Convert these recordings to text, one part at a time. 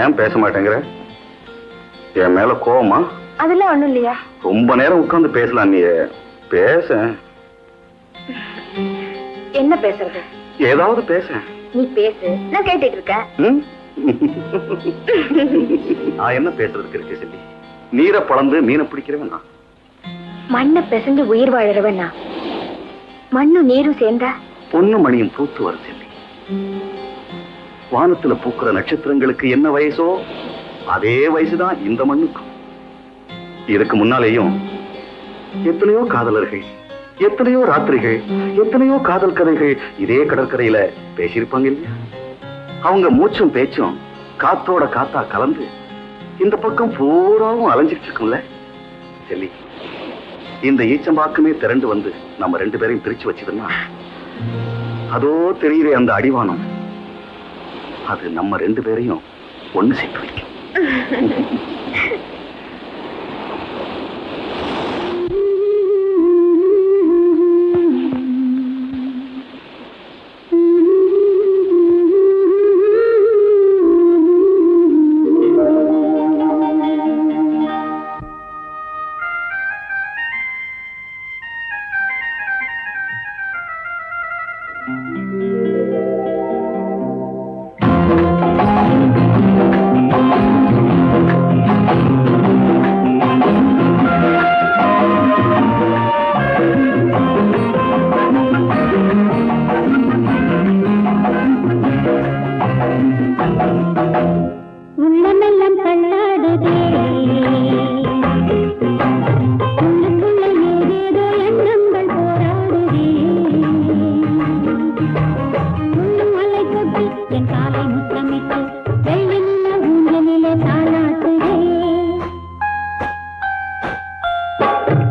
ஏன் பேச மாட்டேங்கிற? என் மேல கோவமா? அதெல்லாம் ஒண்ணும் இல்லையா? ரொம்ப நேரம் உட்கார்ந்து பேசலாம். நீ பேச. என்ன பேசுறது? ஏதாவது பேச. நீ பேசு, நான் கேட்டுட்டு இருக்கேன். நான் என்ன பேசுறதுக்கு இருக்கு செல்லி? நீரை பழந்து மீனை பிடிக்கிறவன் நான். மண்ணை பிசைஞ்சு உயிர் வாழறவன் நான். மண்ணும் நீரும் சேர்ந்தா பொண்ணு மணியும் பூத்து வர செல்லி. வானத்துல பூக்கிற நட்சத்திரங்களுக்கு என்ன வயசோ அதே வயசுதான் இந்த மண்ணுக்கும். இதுக்கு முன்னாலேயும் எத்தனையோ காதலர்கள், எத்தனையோ ராத்திரிகள், எத்தனையோ காதல் கதைகள் இதே கடற்கரையில பேசியிருப்பாங்க இல்லையா? அவங்க மூச்சும் பேச்சும் காத்தோட காத்தா கலந்து இந்த பக்கம் பூராவும் அலைஞ்சிட்டு இருக்கும்ல செல்லி. இந்த ஈச்சம்பாக்குமே திரண்டு வந்து நம்ம ரெண்டு பேரையும் பிரிச்சு வச்சதுன்னா அதோ தெரியுற அந்த அடிவானம் அது நம்ம ரெண்டு பேரையும் ஒண்ணு சேர்த்து வைக்கும்.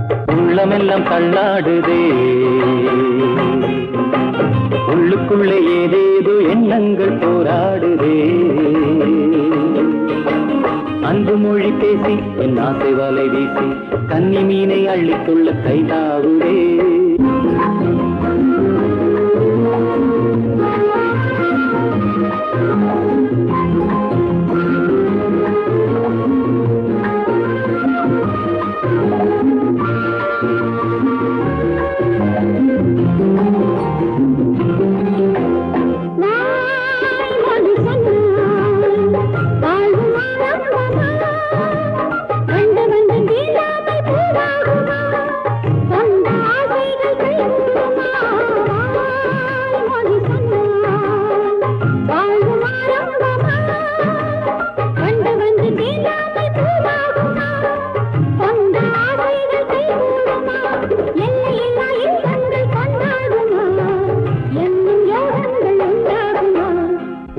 உள்ளமெல்லாம் தள்ளாடுதே, உள்ளுக்குள்ளே ஏதேதோ எண்ணங்கள் போராடுதே. அன்பு மொழி பேசி என் ஆசை வலை வீசி கன்னி மீனை அள்ளிக்கொள்ள கைதாவுதே.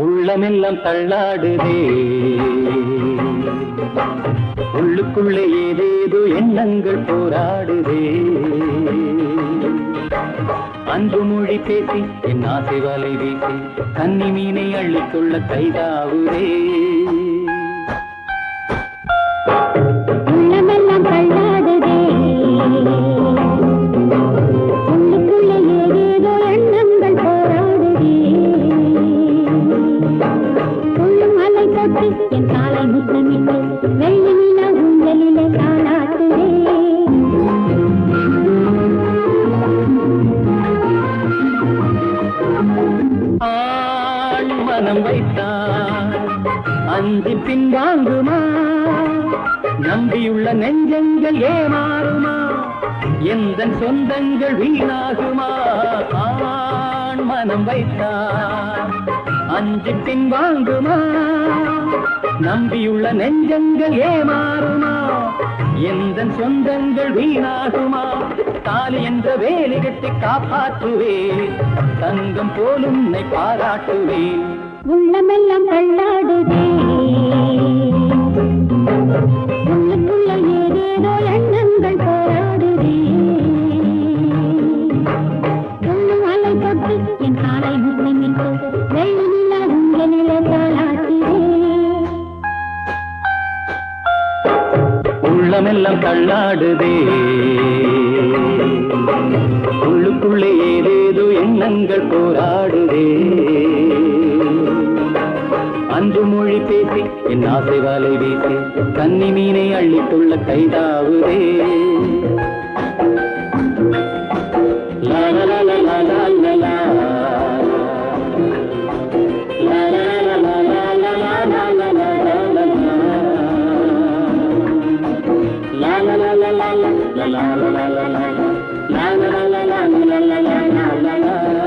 உள்ளமெல்லாம் தள்ளாடுதே, உள்ளுக்குள்ளே ஏதேதோ எண்ணங்கள் போராடுதே. அன்பு மொழி பேசி என் ஆசை வலை வீசி கன்னி மீனை அள்ளிக்கொள்ள கைதாவுதே. உள்ளமெல்லாம் தள்ளாடுதே, உள்ளுக்குள்ளே ஏதேதோ எண்ணங்கள் போராடுதே. உள்ளும் அலை கொட்டி என் காலை முத்தமிட்டு வெள்ளி நிலா ஊஞ்சலிலே தாலாட்டுதே. ஆண் மனம் வைத்தான் அஞ்சு பின் வாங்குமா, நம்பியுள்ள நெஞ்சங்கள் ஏமாறுமா, எந்த சொந்தங்கள் வீணாகுமா. ஆண் மனம் வைத்தான் அஞ்சு பின் வாங்குமா, நம்பியுள்ள நெஞ்சங்கள் ஏமாறுமா, எந்த சொந்தங்கள் வீணாகுமா. தாலி என்ற வேலை கட்டி காப்பாற்றுவே, தங்கம் போலும் உன்னை பாராட்டுவே. உள்ளமெல்லாம் தள்ளாடுதே, உள்ளுக்குள்ள ஏதேதோ எண்ணங்கள் போராடுதே. உள்ளும் அலை கொட்டி என் காலை முத்தமிட்டு வெள்ளி நிலா ஊஞ்சலிலே தாலாட்டுதே. உள்ளமெல்லாம் தள்ளாடுதே, உள்ளுக்குள்ளே ஏதேதோ எண்ணங்கள் போராடுதே. அன்பு மொழி பேசி என் ஆசை வலை வீசி கன்னி மீனை அள்ளித்துள்ள கைதாவுதே. லா லா லா லா லா லா லா லா. லா லா லா லா லா லா லா லா லா லா லா. லா லா லா லா லா லா லா லா லா லா. La la la la la la la la la la la.